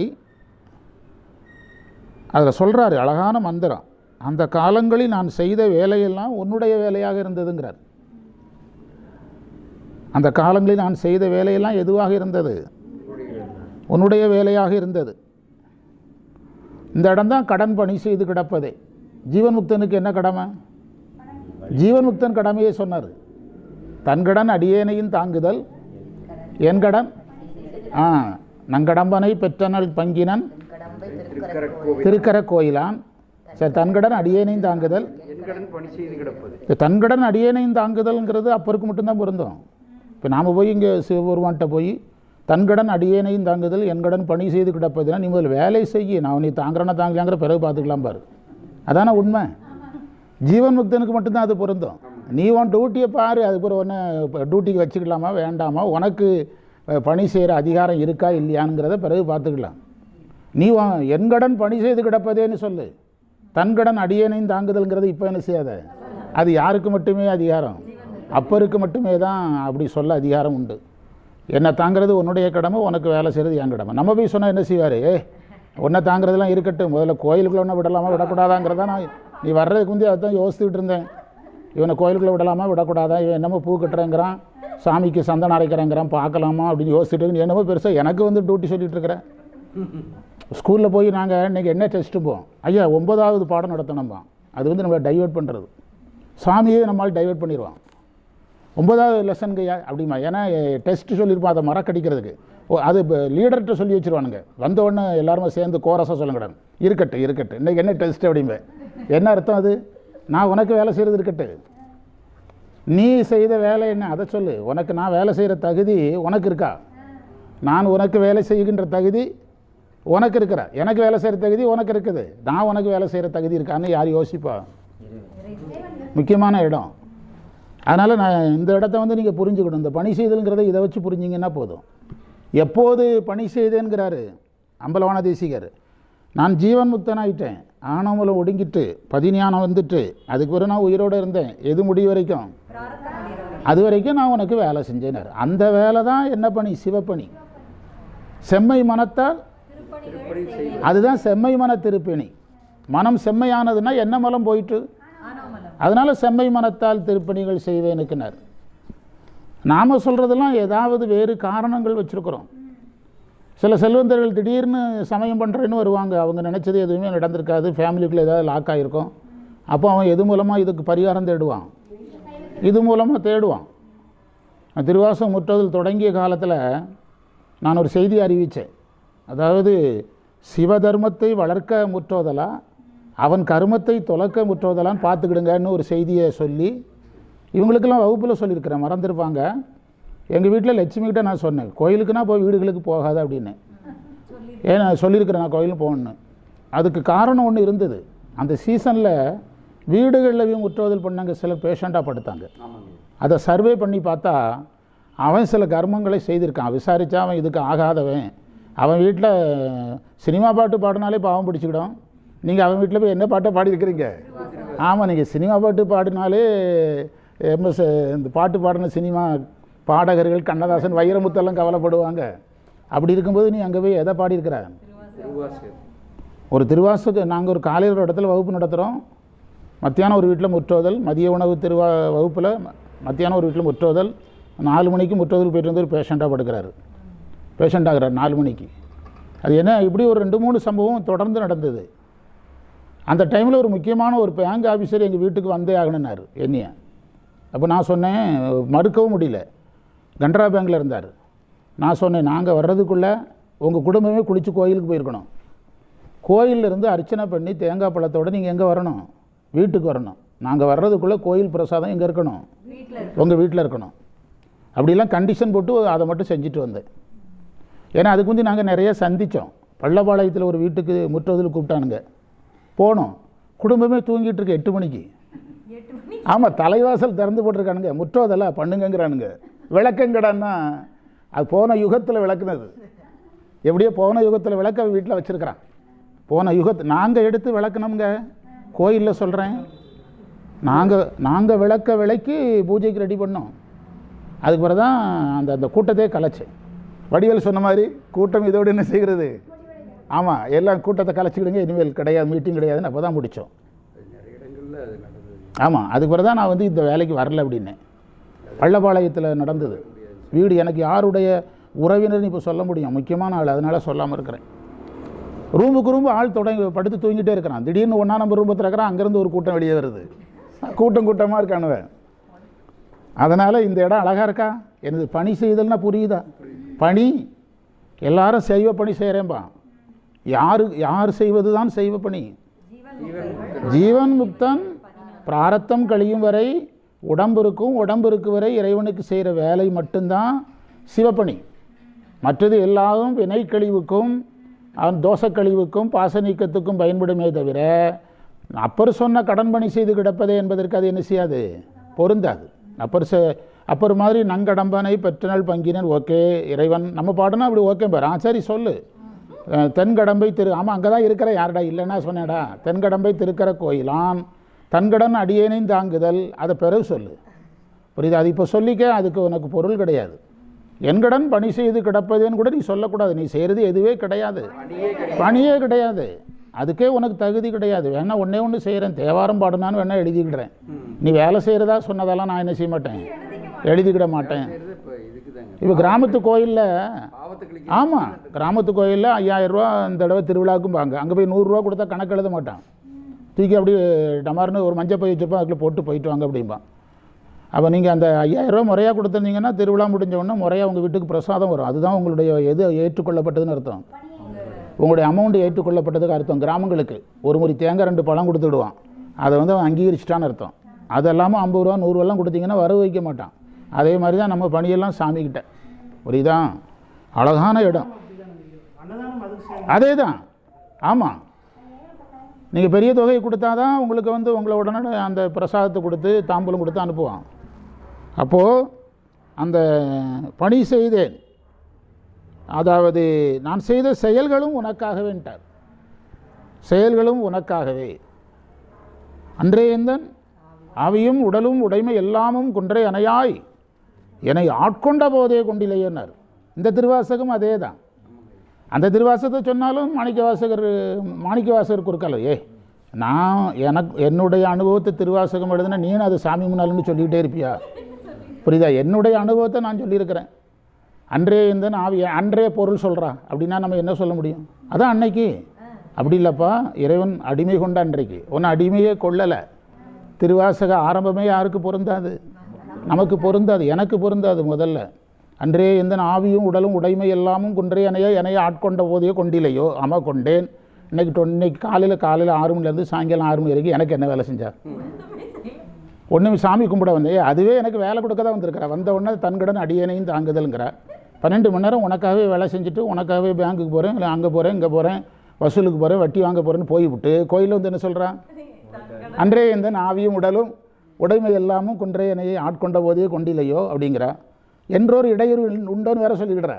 அதில் சொல்கிறாரு, அழகான மந்திரம். அந்த காலங்களில் நான் செய்த வேலையெல்லாம் உன்னுடைய வேலையாக இருந்ததுங்கிறார். அந்த காலங்களில் நான் செய்த வேலையெல்லாம் எதுவாக இருந்தது? உன்னுடைய வேலையாக இருந்தது. இந்த இடம்தான் கடன் பணி செய்து கிடப்பதே. ஜீவன் முக்தனுக்கு என்ன கடமை? ஜீவன் முக்தன் கடமையை சொன்னார். தன்கடன் அடியேனையும் தாங்குதல், என் கடன் நங்கடம்பனை பெற்றனல் பங்கினன் திருக்கர கோயிலான். சரி, தன்கடன் அடியேனையும் தாங்குதல், தன்கடன் அடியேனையும் தாங்குதல்ங்கிறது அப்பருக்கு மட்டும்தான் பொருந்தும். இப்போ நாம் போய் இங்கே சிவபெருமான்கிட்ட போய் தன்கடன் அடியேனையும் தாங்குதல் என் கடன் பணி செய்து கிடப்பதுன்னா, நீ முதல் வேலை செய்ய, நான் நீ தாங்குறனா தாங்கலாங்கிற பிறகு பார்த்துக்கலாம் பாரு. அதான உண்மை. ஜீவன் முக்தனுக்கு மட்டும்தான் அது பொருந்தும். நீ உன் டியூட்டியை பாரு, அதுக்கு ஒரு ஒன்று டியூட்டிக்கு வச்சுக்கலாமா வேண்டாமா, உனக்கு பணி செய்கிற அதிகாரம் இருக்கா இல்லையாங்கிறத பிறகு பார்த்துக்கலாம். நீ என் கடன் பணி செய்து கிடப்பதேன்னு சொல்லு. தன்கடன் அடியேனையும் தாங்குதல்ங்கிறது இப்போ என்ன செய்யாத. அது யாருக்கு மட்டுமே அதிகாரம்? அப்பருக்கு மட்டுமே தான் அப்படி சொல்ல அதிகாரம் உண்டு. என்னை தாங்கிறது உன்னுடைய கடமை, உனக்கு வேலை செய்கிறது என் கடமை. நம்ம போய் சொன்னால் என்ன செய்வார்? உன்னை தாங்கிறதுலாம் இருக்கட்டும், முதல்ல கோயிலுக்குள்ள ஒன்று விடலாமா விடக்கூடாதாங்கிறதா நான் நீ வர்றதுக்கு முந்தைய அதான் யோசிச்சுக்கிட்டு இருந்தேன். இவனை கோயிலுக்குள்ளே விடலாமா விடக்கூடாதா, இவன் என்னமோ பூ கட்டுறேங்கிறான், சாமிக்கு சந்தனம் அரைக்கிறேங்கிறான், பார்க்கலாமா அப்படின்னு யோசிச்சுட்டு என்னமோ பெருசாக எனக்கு வந்து டியூட்டி சொல்லிகிட்டு இருக்கிறேன். ஸ்கூலில் போய் நாங்கள் இன்றைக்கி என்ன டெஸ்ட்டு போவோம், ஐயா 9வது பாடம் நடத்தணும்பா. அது வந்து நம்மளை டைவெர்ட் பண்ணுறது, சாமியே நம்மளால் டைவெர்ட் பண்ணிடுவான். 9வது லெசனுங்கய்யா அப்படிமா, ஏன்னா டெஸ்ட்டு சொல்லியிருப்போம் அதை மறக்கடிக்கிறதுக்கு. அது லீடர்கிட்ட சொல்லி வச்சுருவானுங்க. வந்தவுடனே எல்லாருமே சேர்ந்து கோரஸாக சொல்லுங்கடாங்க, இருக்கட்டும் இன்றைக்கி என்ன டெஸ்ட்டு அப்படிம்பேன். என்ன அர்த்தம் அது, நான் உனக்கு வேலை செய்கிறது இருக்கட்டு, நீ செய்த வேலை என்ன அதை சொல்லு. உனக்கு நான் வேலை செய்கிற தகுதி உனக்கு இருக்கா, நான் உனக்கு வேலை செய்கின்ற தகுதி உனக்கு இருக்கிற, எனக்கு வேலை செய்கிற தகுதி உனக்கு இருக்குது, நான் உனக்கு வேலை செய்கிற தகுதி இருக்கான்னு யார் யோசிப்பா? முக்கியமான இடம். அதனால் நான் இந்த இடத்த வந்து நீங்கள் புரிஞ்சுக்கணும். இந்த பணி செய்தல்ங்கிறத இதை வச்சு புரிஞ்சிங்கன்னா போதும். எப்போது பணி செய்தேங்கிறாரு அம்பலவான தேசிகர், நான் ஜீவன் முக்தனாயிட்டேன், ஆணவமலம் ஒடுங்கிட்டு பதிஞானம் வந்துட்டு, அதுக்கு பிறகு நான் உயிரோடு இருந்தேன், எது முடிவு வரைக்கும், அது வரைக்கும் நான் உனக்கு வேலை செஞ்சேனார். அந்த வேலை தான் என்ன பணி, சிவப்பணி. செம்மை மனத்தால், அதுதான் செம்மை மன திருப்பணி. மனம் செம்மையானதுன்னா என்ன மலம் போயிட்டு, அதனால் செம்மை மனத்தால் திருப்பணிகள் செய்வேனுக்குனார். நாம் சொல்கிறதெல்லாம் ஏதாவது வேறு காரணங்கள் வச்சுருக்குறோம். சில செல்வந்தர்கள் திடீர்னு சமயம் பண்ணுறேன்னு வருவாங்க, அவங்க நினச்சது எதுவுமே நடந்திருக்காது, ஃபேமிலிக்குள்ளே ஏதாவது லாக் ஆகிருக்கும். அப்போ அவன் எது மூலமாக இதுக்கு பரிகாரம் தேடுவான், இது மூலமாக தேடுவான். திருவாசகம் முற்றோதல் தொடங்கிய காலத்தில் நான் ஒரு செய்தி அறிவித்தேன். அதாவது சிவதர்மத்தை வளர்க்க முற்றோதலா, அவன் கருமத்தை தொலைக்க முற்றோதலான்னு பார்த்துக்கிடுங்கன்னு ஒரு செய்தியை சொல்லி இவங்களுக்கெல்லாம் வகுப்பில் சொல்லியிருக்கிறேன், மறந்துருப்பாங்க. எங்கள் வீட்டில் லட்சுமிகிட்ட நான் சொன்னேன், கோயிலுக்குன்னா போய் வீடுகளுக்கு போகாத அப்படின்னு. ஏன்னா சொல்லியிருக்கிறேன் நான் கோயிலுக்கு போகணுன்னு. அதுக்கு காரணம் ஒன்று இருந்தது. அந்த சீசனில் வீடுகளில் முற்றோதல் பண்ணாங்க, சிலர் பேஷண்ட்டாக படுத்தாங்க. அதை சர்வே பண்ணி பார்த்தா அவன் சில கர்மங்களை செய்திருக்கான். விசாரித்தா அவன் இதுக்கு ஆகாதவன். அவன் வீட்டில் சினிமா பாட்டு பாடினாலே பாவம் பிடிச்சிக்கிடும். நீங்கள் அவன் வீட்டில் போய் என்ன பாட்டை பாடியிருக்கிறீங்க? ஆமாம், நீங்கள் சினிமா பாட்டு பாடினாலே எம்எஸ் இந்த பாட்டு பாடின சினிமா பாடகர்கள் கண்ணதாசன் வைரமுத்தெல்லாம் கவலைப்படுவாங்க. அப்படி இருக்கும்போது நீ அங்கே போய் எதை பாடியிருக்கிற? ஒரு திருவாசக நாங்கள் ஒரு காலையில் ஒரு இடத்துல வகுப்பு நடத்துகிறோம். மத்தியானம் ஒரு வீட்டில் முற்றோதல், மதிய உணவு வகுப்பில் மத்தியானம் ஒரு வீட்டில் முற்றோதல். 4 மணிக்கு முற்றோதல் போய்ட்டு வந்து ஒரு பேஷண்ட்டாக படுக்கிறாரு, பேஷண்ட் ஆகிறார் 4 மணிக்கு. அது என்ன, இப்படி ஒரு 2-3 சம்பவம் தொடர்ந்து நடந்தது. அந்த டைமில் ஒரு முக்கியமான ஒரு பேங்க் ஆஃபீஸர் எங்கள் வீட்டுக்கு வந்தே ஆகணுன்னாரு என்னைய. அப்போ நான் சொன்னேன், மறுக்கவும் முடியல. கனரா பேங்கில் இருந்தார். நான் சொன்னேன், நாங்கள் வர்றதுக்குள்ளே உங்கள் குடும்பமே குளித்து கோயிலுக்கு போயிருக்கணும். கோயிலிருந்து அர்ச்சனை பண்ணி தேங்காய் பழத்தோடு நீங்கள் எங்கே வரணும்? வீட்டுக்கு வரணும். நாங்கள் வர்றதுக்குள்ளே கோயில் பிரசாதம் எங்கே இருக்கணும்? உங்கள் வீட்டில் இருக்கணும். அப்படிலாம் கண்டிஷன் போட்டு அதை மட்டும் செஞ்சுட்டு வந்தேன். ஏன்னா அதுக்கு வந்து நாங்கள் நிறைய சந்தித்தோம். பள்ளப்பாளையத்தில் ஒரு வீட்டுக்கு முற்றோதல் கூப்பிட்டானுங்க, போனோம். குடும்பமே தூங்கிட்டு இருக்கு 8 மணிக்கு. ஆமாம், தலைவாசல் திறந்து போட்டிருக்கானுங்க, முற்றோதலை பண்ணுங்கிறானுங்க. விளக்கங்கடான்னா அது போன யுகத்தில் விளக்குனது. எப்படியோ போன யுகத்தில் விளக்க வீட்டில் வச்சுருக்கிறான். போன நாங்கள் எடுத்து விளக்கணுங்க, கோயிலில் சொல்கிறேன். நாங்கள் விளக்கி பூஜைக்கு ரெடி பண்ணோம். அதுக்கு பிறகு தான் அந்த கூட்டத்தையே கலைச்சேன். வடிவேல் சொன்ன மாதிரி கூட்டம் இதோடு என்ன செய்கிறது? ஆமாம், எல்லாம் கூட்டத்தை கலைச்சிக்கிடுங்க, இனிமேல் கிடையாது, மீட்டிங் கிடையாதுன்னு அப்போ தான் முடித்தோம். ஆமாம், அதுக்கு பிறகு தான் நான் வந்து இந்த வேலைக்கு வரல அப்படின்னேன். பள்ளப்பாளையத்தில் நடந்தது. வீடு எனக்கு யாருடைய உறவினர்னு இப்போ சொல்ல முடியும், முக்கியமான ஆள், அதனால் சொல்லாமல் இருக்கிறேன். ரூமுக்கு ஆள் படுத்து தூங்கிட்டே இருக்கிறான். திடீர்னு 1ஆம் நம்பர் ரூம் திறக்கிறான், அங்கேருந்து ஒரு கூட்டம் வெளியே வருது. கூட்டமாக இருக்கானுவேன். அதனால் இந்த இடம் அழகாக இருக்கா? எனது பணி செய்தல்னா புரியுதா? பணி எல்லாரும் செய்வ பணி செய்கிறேன்பா. யார் செய்வது தான் செய்வ பணி? ஜீவன் முக்தன் பிராரத்தம் கழியும் வரை உடம்பு இருக்கு வரை இறைவனுக்கு செய்கிற வேலை மட்டும்தான் சிவப்பணி. மற்றது எல்லாரும் வினை கழிவுக்கும் தோசக்கழிவுக்கும் பாச நீக்கத்துக்கும் பயன்படுமே தவிர அப்பர் சொன்ன கடன் பணி செய்து கிடப்பதே என்பதற்கு அது என்ன செய்யாது, பொருந்தாது. அப்பர் மாதிரி நங்கடம்பனை பெற்றனல் பங்கினன் ஓகே இறைவன் நம்ம பாடனா அப்படி ஓகே பாரு. சரி சொல்லு. தென்கடம்பை ஆமாம் அங்கே தான் இருக்கிற, யாரடா இல்லைன்னா சொன்னேடா. தென்கடம்பை திருக்கிற கோயிலான் தன்கடன் அடியேனையும் தாங்குதல், அதை பிறகு சொல்லு. புரியுது? அது இப்போ சொல்லிக்க, அதுக்கு உனக்கு பொருள் கிடையாது. என்கடன் பணி செய்து கிடப்பதுன்னு கூட நீ சொல்லக்கூடாது. நீ செய்கிறது எதுவே கிடையாது, பணியே கிடையாது. அதுக்கே உனக்கு தகுதி கிடையாது. வேணா ஒன்றே ஒன்று செய்கிறேன், தேவாரம் பாடுனான்னு வேணா எழுதிக்கிடுறேன். நீ வேலை செய்கிறதா சொன்னதெல்லாம் நான் என்ன செய்ய மாட்டேன், எழுதிக்கிட மாட்டேன். இப்போ கிராமத்து கோயிலில், ஆமாம், கிராமத்து கோயிலில் 5000 ரூபா இந்த தடவை திருவிழாவுக்கும் வாங்க, அங்கே போய் 100 ரூபா கொடுத்தா கணக்கு எழுத மாட்டான். தூக்கி அப்படியே டமார்னு ஒரு மஞ்சள் பை வச்சுருப்போம், அதுக்குள்ளே போட்டு போயிட்டு வாங்க அப்படிம்பான். அப்போ நீங்கள் அந்த 5000 ரூபா முறையாக கொடுத்துருந்தீங்கன்னா திருவிழா முடிஞ்ச உடனே முறையாக உங்கள் வீட்டுக்கு பிரசாதம் வரும். அதுதான் உங்களுடைய எது ஏற்றுக்கொள்ளப்பட்டதுன்னு அர்த்தம். உங்களுடைய அமௌண்ட் ஏற்றுக்கொள்ளப்பட்டதுக்கு அர்த்தம். கிராமங்களுக்கு ஒரு முறை தேங்காய் 2 பழம் கொடுத்துடுவான், அதை வந்து அவன் அங்கீகரிச்சிட்டான்னு அர்த்தம். அது இல்லாமல் 50 ரூபா 100 ரூபாலாம் கொடுத்தீங்கன்னா வரவு வைக்க மாட்டான். அதே மாதிரி தான் நம்ம பணியெல்லாம் சாமிக்கிட்ட. புரியுதா? அழகான இடம் அதே தான். ஆமாம், நீங்கள் பெரிய தொகையை கொடுத்தா தான் உங்களுக்கு வந்து உங்களை உடனே அந்த பிரசாதத்தை கொடுத்து தாம்பூலம் கொடுத்து அனுப்புவான். அப்போது அந்த பணி செய்தேன், அதாவது நான் செய்த செயல்களும் உனக்காகவேன்ட்டார். செயல்களும் உனக்காகவே. அன்றே எந்தன் ஆவியும் உடலும் உடைமை எல்லாமும் குன்றை அணையாய் என்னை ஆட்கொண்ட போதே கொண்டில்லையேன்னார். இந்த திருவாசகம் அதே தான். அந்த திருவாசகத்தை சொன்னாலும் மாணிக்கவாசகர் குறுக்கல, நான் என்னுடைய அனுபவத்தை திருவாசகம் எழுதுனா நீனும் அது சாமி முன்னால்னு சொல்லிக்கிட்டே இருப்பியா? புரியுதா? என்னுடைய அனுபவத்தை நான் சொல்லியிருக்கிறேன். அன்றே இந்த ஆவி, அன்றே பொருள் சொல்கிறா அப்படின்னா நம்ம என்ன சொல்ல முடியும்? அதான் அன்னைக்கு. அப்படி இல்லைப்பா, இறைவன் அடிமை கொண்ட அன்றைக்கு. ஒன்று அடிமையே கொள்ளலை. திருவாசக ஆரம்பமே யாருக்கு பொருந்தாது? நமக்கு பொருந்தாது, எனக்கு பொருந்தாது. முதல்ல அன்றே எந்த ஆவியும் உடலும் உடைமை எல்லாமும் குன்றே என்னைய ஆட்கொண்ட போதே கொண்டிலையோ. ஆமாம், கொண்டேன். இன்னைக்கு காலையில் 6 மணிலேருந்து சாயங்காலம் 6 மணி வரைக்கும் எனக்கு என்ன வேலை செஞ்சார்? ஒன்றும் சாமி கும்பிட வந்தேன், அதுவே எனக்கு வேலை கொடுக்க தான் வந்திருக்கிறா. வந்த உடனே தன்கடன் அடியனையும் தாங்குதல்ங்கிறா. 12 மணி நேரம் உனக்காகவே வேலை செஞ்சுட்டு உனக்காகவே பேங்க்குக்கு போகிறேன், இல்லை அங்கே போகிறேன், இங்கே போகிறேன், வசூலுக்கு போகிறேன், வட்டி வாங்க போகிறேன்னு போய்விட்டு கோயிலில் வந்து என்ன சொல்கிறான்? அன்றே எந்த ஆவியும் உடலும் உடைமை எல்லாமும் குன்றே என்னையை ஆட்கொண்ட போதே கொண்டிலையோ அப்படிங்கிறா. என்றொரு இடையூறு உண்டோன்னு வேற சொல்லிக்கிடுற.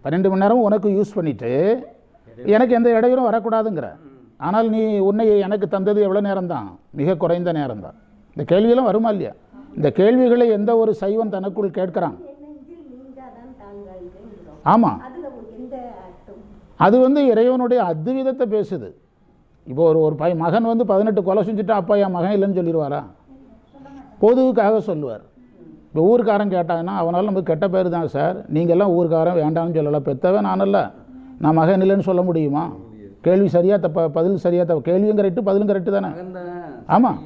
12 மணி நேரம் உனக்கு யூஸ் பண்ணிவிட்டு எனக்கு எந்த இடையூறும் வரக்கூடாதுங்கிற. ஆனால் நீ உன்னை எனக்கு தந்தது எவ்வளோ நேரம்தான்? மிக குறைந்த நேரம்தான். இந்த கேள்வியெல்லாம் வருமா இல்லையா? இந்த கேள்விகளை எந்த ஒரு சைவன் தனக்குள் கேட்குறான்? ஆமாம், அது வந்து இறைவனுடைய அத்விதத்தை பேசுது. இப்போ ஒரு மகன் வந்து 18 கொலை செஞ்சுட்டு அப்பா என் மகன் இல்லைன்னு சொல்லிடுவாரா? பொதுவுக்காக சொல்லுவார். இப்போ ஊருக்காரன் கேட்டாங்கன்னா அவனால் நமக்கு கெட்ட பேர் தான் சார், நீங்கள்லாம் ஊருக்காரன் வேண்டாம்னு சொல்லலாம். பெற்றவன் நானல்ல, நான் மகன் இல்லைன்னு சொல்ல முடியுமா? கேள்வி சரியாக தப்பா, பதில் சரியாக தப்பா? கேள்வியும் கரெக்டு, பதிலும் கரெக்டு தானே? ஆமாம்,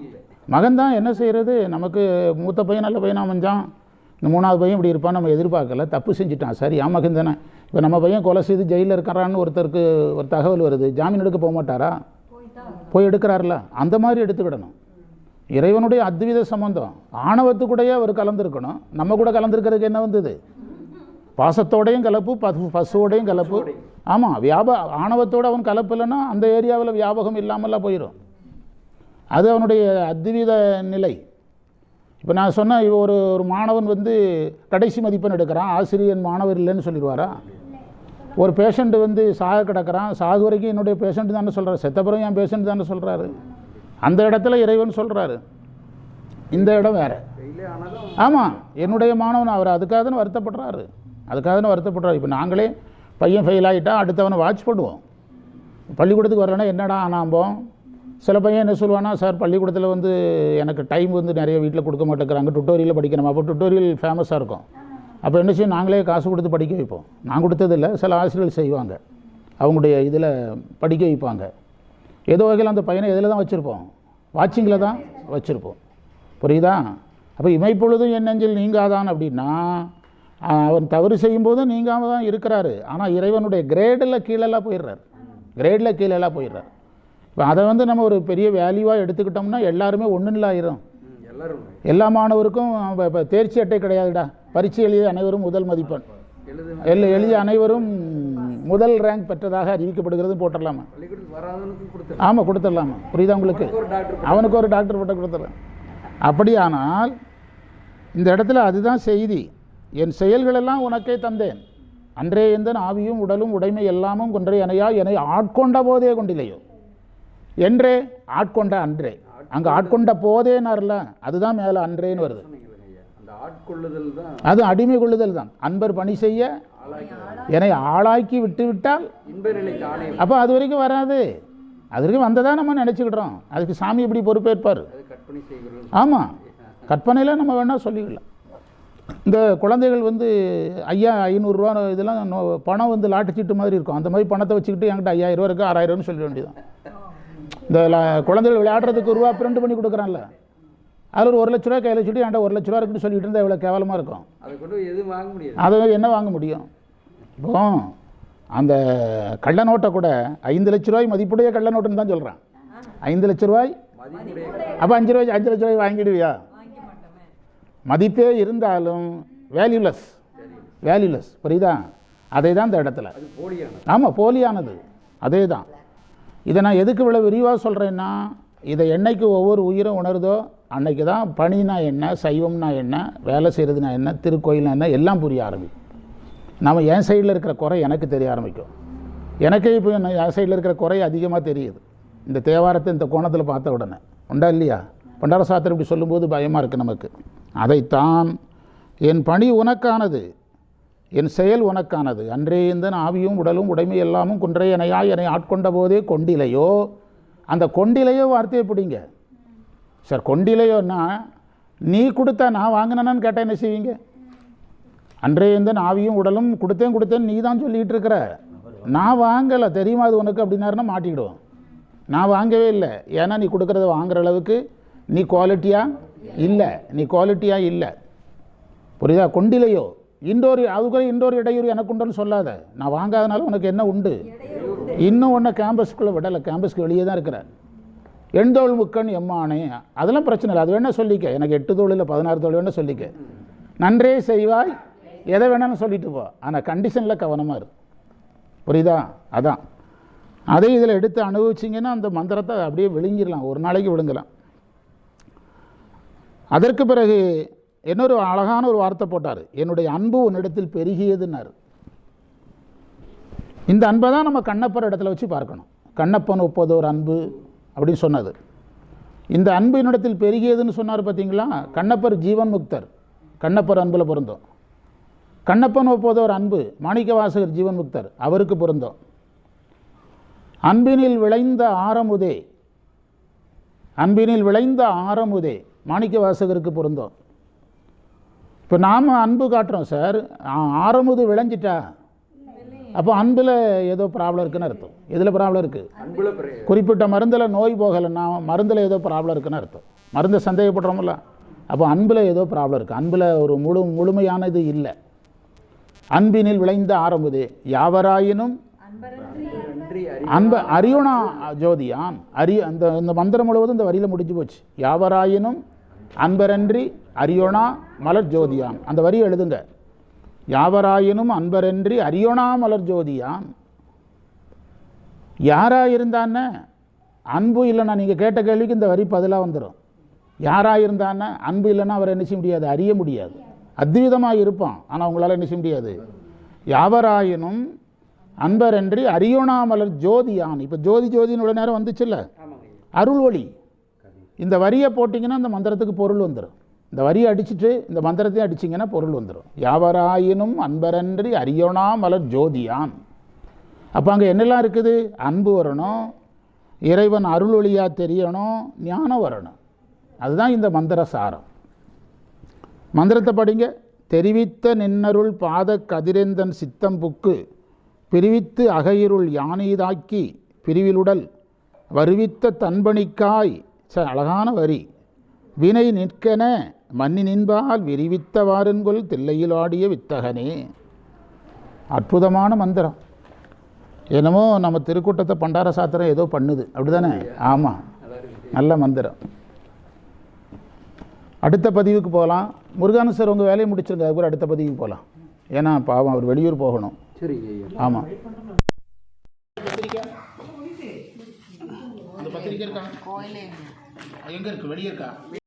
மகன் தான். என்ன செய்கிறது? நமக்கு மூத்த பையன் நல்ல பையனாக அமைஞ்சான், இந்த 3வது பையன் இப்படி இருப்பான்னு நம்ம எதிர்பார்க்கல, தப்பு செஞ்சுட்டான். சரி, ஆ மகன் தானே. இப்போ நம்ம பையன் கொலை செய்து ஜெயிலில் இருக்கிறான்னு ஒருத்தருக்கு ஒரு தகவல் வருது, ஜாமீன் எடுக்க போக மாட்டாரா? போய் எடுக்கிறார்ல. அந்த மாதிரி எடுத்துக்கிடணும். இறைவனுடைய அத்வித சம்பந்தம். ஆணவத்துக்கூடையே அவர் கலந்துருக்கணும். நம்ம கூட கலந்துருக்கிறதுக்கு என்ன வந்தது? பாசத்தோடையும் கலப்பு, பசுவோடையும் கலப்பு. ஆமாம், ஆணவத்தோடு அவன் கலப்பு இல்லைன்னா அந்த ஏரியாவில் வியாபகம் இல்லாமல்லாம் போயிடும். அது அவனுடைய அத்வித நிலை. இப்போ நான் சொன்ன ஒரு மாணவன் வந்து கடைசி மதிப்பெண் எடுக்கிறான், ஆசிரியர் மாணவர் இல்லைன்னு சொல்லிடுவாரா? ஒரு பேஷண்ட் வந்து சாக கிடக்கிறான், சாகு வரைக்கும் என்னுடைய பேஷண்ட் தானே சொல்கிறார், செத்தப்புறம் என் பேஷண்ட் தானே சொல்கிறாரு. அந்த இடத்துல இறைவன் சொல்கிறாரு, இந்த இடம் வேறு. ஆமாம், என்னுடைய மாணவன் அவர் அதுக்காக தானே வருத்தப்படுறாரு, இப்போ நாங்களே பையன் ஃபெயில் ஆகிட்டா அடுத்தவனை வாட்ச் பண்ணுவோம். பள்ளிக்கூடத்துக்கு வரலன்னா என்னடா ஆனாம்போம். சில பையன் என்ன சொல்லுவானா, சார் பள்ளிக்கூடத்தில் வந்து எனக்கு டைம் வந்து நிறைய வீட்டில் கொடுக்க மாட்டேங்கிறாங்க, டுட்டோரியலில் படிக்கணும். அப்போ டுட்டோரியல் ஃபேமஸாக இருக்கும். அப்போ என்ன செய்யும், நாங்களே காசு கொடுத்து படிக்க வைப்போம். நான் கொடுத்ததில்லை, சில ஆசிரியர்கள் செய்வாங்க, அவங்களுடைய இதில் படிக்க வைப்பாங்க. ஏதோ வகையில் அந்த பையனை எதில் தான் வச்சுருப்போம்? வாட்சிங்கில் தான் வச்சுருப்போம். புரியுதா? அப்போ இமைப்பொழுதும் என் நெஞ்சில் நீங்காதான் அப்படின்னா அவன் தவறு செய்யும்போதும் நீங்காமல் தான் இருக்கிறாரு. ஆனால் இறைவனுடைய கிரேடில் கீழெல்லாம் போயிடுறார். இப்போ அதை வந்து நம்ம ஒரு பெரிய வேல்யூவாக எடுத்துக்கிட்டோம்னா எல்லாருமே ஒன்றும் ஆயிரும். எல்லா மாணவருக்கும் இப்போ தேர்ச்சி அட்டை கிடையாதுடா, பரீட்சை எழுதிய அனைவரும் முதல் மதிப்பெண், எழுதிய அனைவரும் முதல் ரேங்க் பெற்றதாக அறிவிக்கப்படுகிறது போட்டுடலாமா? ஆமாம், கொடுத்துடலாமா? புரியுதா உங்களுக்கு? அவனுக்கு ஒரு டாக்டர் பட்டம் கொடுத்துடலாம். அப்படியானால் இந்த இடத்துல அதுதான் செய்தி. என் செயல்களெல்லாம் உனக்கே தந்தேன், அன்றே எந்தன் ஆவியும் உடலும் உடைமை எல்லாமும் கொன்றே அணையா என்னை ஆட்கொண்ட போதே கொண்டிலையோ. என்றே ஆட்கொண்ட அன்றே, அங்கே ஆட்கொண்ட போதேனார்ல, அதுதான் மேலே அன்றேன்னு வருது. அது அடிமை கொள்ளுதல் தான். அன்பர் பணி செய்ய என்னை ஆளாக்கி விட்டு விட்டால் அப்போ அது வரைக்கும் வராது. அதற்கு வந்ததாக நம்ம நினச்சிக்கிடுறோம். அதுக்கு சாமி எப்படி பொறுப்பேற்பார்? ஆமாம், கற்பனையில் நம்ம வேணால் சொல்லிக்கலாம். இந்த குழந்தைகள் வந்து 500 இதெல்லாம் பணம் வந்து லாட்டு சீட்டு மாதிரி இருக்கும். அந்த மாதிரி பணத்தை வச்சுக்கிட்டு என்கிட்ட 5000 ரூபா இருக்குது 6000 சொல்ல வேண்டியதான். இந்த குழந்தைகள் விளையாடுறதுக்கு ரூபா பிரிண்ட் பண்ணி கொடுக்குறான்ல, அதில் ஒரு 1 லட்ச ரூபா கையில் வச்சுட்டு என்கிட்ட 1 லட்ச ரூபா இருக்குன்னு சொல்லிட்டு இருந்தால் எவ்வளோ கேவலமாக இருக்கும். அதை என்ன வாங்க முடியும்? இப்போ அந்த கள்ள நோட்டை கூட 5 லட்ச ரூபாய் மதிப்புடைய கள்ள நோட்டுன்னு தான் சொல்கிறான். 5 லட்ச ரூபாய் அப்போ 5 லட்ச ரூபாய் வாங்கிடுவியா? மதிப்பே இருந்தாலும் வேல்யூலெஸ். புரியுதா? அதே தான் இந்த இடத்துல. ஆமாம், போலியானது அதே தான். இதை நான் எதுக்கு இவ்வளோ விரிவாக சொல்கிறேன்னா, இதை என்னைக்கு ஒவ்வொரு உயிரும் உணருதோ அன்னைக்கு தான் பணினா என்ன, சைவம்னா என்ன, வேலை செய்கிறதுனா என்ன, திருக்கோயில்னா என்ன எல்லாம் புரிய ஆரம்பிக்கும். நம்ம என் சைடில் இருக்கிற குறை எனக்கு தெரிய ஆரம்பிக்கும். எனக்கே இப்போ என் சைடில் இருக்கிற குறை அதிகமாக தெரியுது இந்த தேவாரத்தை இந்த கோணத்தில் பார்த்த உடனே. உண்டா இல்லையா? பண்டார சாத்திரம் இப்படி சொல்லும்போது பயமாக இருக்குது நமக்கு. அதைத்தான் என் பணி உனக்கானது, என் செயல் உனக்கானது, அன்றே இந்த ஆவியும் உடலும் உடைமை எல்லாமும் குன்றே என்னை ஆட்கொண்ட போதே கொண்டிலையோ. அந்த கொண்டிலையோ வார்த்தையை பிடிங்க சார். கொண்டிலையோன்னா நீ கொடுத்தா நான் வாங்கினேன்னு கேட்டால் என்ன செய்வீங்க? அன்றே இந்த ஆவியும் உடலும் கொடுத்தேன்னு நீ தான் சொல்லிகிட்டு இருக்கிற, நான் வாங்கலை தெரியுமா அது உனக்கு அப்படின்னாருன்னா மாட்டிக்கிடுவோம். நான் வாங்கவே இல்லை, ஏன்னா நீ கொடுக்குறத வாங்குற அளவுக்கு நீ குவாலிட்டியாக இல்லை. புரியுதா? கொண்டிலையோ அதுக்குள்ள இன்னொரு இடையூறு எனக்கு உண்டுன்னு சொல்லாத. நான் வாங்காதனால உனக்கு என்ன உண்டு? இன்னும் ஒன்று கேம்பஸ்க்குள்ளே விடலை, கேம்பஸ்க்கு வெளியே தான் இருக்கிற. எண்தோள் முக்கன் எம்மானே அதெல்லாம் பிரச்சனை இல்லை, அது வேணால் சொல்லிக்க. எனக்கு 8 தோள் இல்லை 16 தோள் வேணால் சொல்லிக்க. நன்றே செய்வாய், எதை வேணாலும் சொல்லிட்டு போ, ஆனால் கண்டிஷனில் கவனமாக இரு. புரியுதா? அதான் அதை இதில் எடுத்து அனுபவிச்சிங்கன்னா அந்த மந்திரத்தை அப்படியே விழுங்கிடலாம், ஒரு நாளைக்கு விழுங்கலாம். அதற்கு பிறகு இன்னொரு அழகான ஒரு வார்த்தை போட்டார், என்னுடைய அன்பு உன்னிடத்தில் பெருகியதுன்னாரு. இந்த அன்பை தான் நம்ம கண்ணப்பர் இடத்துல வச்சு பார்க்கணும். கண்ணப்பன் ஒப்பதோர் அன்பு அப்படின்னு சொன்னது. இந்த அன்பு என்னிடத்தில் பெருகியதுன்னு சொன்னார் பார்த்தீங்களா? கண்ணப்பர் ஜீவன் முக்தர், கண்ணப்பர் அன்பில் பொருந்தோம். கண்ணப்பன் ஒப்பதோர் அன்பு மாணிக்க வாசகர் ஜீவன் முக்தர், அவருக்கு பொருந்தோம். அன்பினில் விளைந்த ஆரமுதே மாணிக்க வாசகருக்கு பொருந்தோம். இப்போ நாம் அன்பு காட்டுறோம் சார், ஆரமுது விளைஞ்சிட்டா அப்போ அன்பில் ஏதோ ப்ராப்ளம் இருக்குன்னு அர்த்தம். எதில் ப்ராப்ளம் இருக்குது? குறிப்பிட்ட மருந்தில் நோய் போகலைன்னா மருந்தில் ஏதோ ப்ராப்ளம் இருக்குன்னு அர்த்தம். மருந்தை சந்தேகப்படுறோம்ல, அப்போ அன்பில் ஏதோ ப்ராப்ளம் இருக்குது, அன்பில் ஒரு முழுமையானது இல்லை. அன்பினில் விளைந்த ஆரமுதே யாவராயினும் அறியுணா ஜோதியான். அந்த மந்திரம் முழுவதும் இந்த வரியில் முடிஞ்சு போச்சு. யாவராயினும் அன்பரன்றி அறியோனா மலர் ஜோதியான். அந்த வரியை எழுதுங்க. யாவராயினும் அன்பரன்றி அறியோனா மலர் ஜோதியான். யாராயிருந்தானே அன்பு இல்லைன்னா, நீங்கள் கேட்ட கேள்விக்கு இந்த வரி பதிலாக வந்துடும். யாராயிருந்தானே அன்பு இல்லைன்னா அவர் என்ன செய்ய முடியாது, அறிய முடியாது. அத்விதமாக இருப்பான், ஆனால் உங்களால் என்ன செய்ய முடியாது. யாவராயினும் அன்பரன்றி அறியோனா மலர் ஜோதியான். இப்போ ஜோதின்னு நேரம் வந்துச்சுல்ல, அருள் ஒளி. இந்த வரியை போட்டிங்கன்னா அந்த மந்திரத்துக்கு பொருள் வந்துடும். இந்த வரியை அடிச்சுட்டு இந்த மந்திரத்தையும் அடிச்சிங்கன்னா பொருள் வந்துடும். யாவராயினும் அன்பரன்றி அறியோனா மலர் ஜோதியான். அப்போ அங்கே என்னெல்லாம் இருக்குது? அன்பு வரணும், இறைவன் அருள் ஒளியாக தெரியணும், ஞானம் வரணும். அதுதான் இந்த மந்திர சாரம். மந்திரத்தை படிங்க. தெரிவித்த நின்னருள் பாத கதிரேந்தன் சித்தம் புக்கு பிரிவித்து அகையிருள் யானைதாக்கி பிரிவிலுடல் வருவித்த தன்பணிக்காய். அழகான வரி. வினை நிற்கென மன்னி நின்பால் விரிவித்த வாருங்கொள் தில்லையில் ஆடிய வித்தகனே. அற்புதமான மந்திரம். என்னமோ நம்ம திருக்கூட்டத்தை பண்டார சாத்திரம் ஏதோ பண்ணுது, அப்படி தானே? ஆமாம், நல்ல மந்திரம். அடுத்த பதிவுக்கு போகலாம். முருகானு சார் உங்கள் வேலையை முடிச்சிருங்க, அதுக்கப்புறம் அடுத்த பதிவுக்கு போகலாம். ஏன்னா பாவம் அவர் வெளியூர் போகணும். சரி, ஆமாம். அந்த பத்திரிக்கை இருக்கா? எங்கே இருக்குது? வெளியே இருக்கா?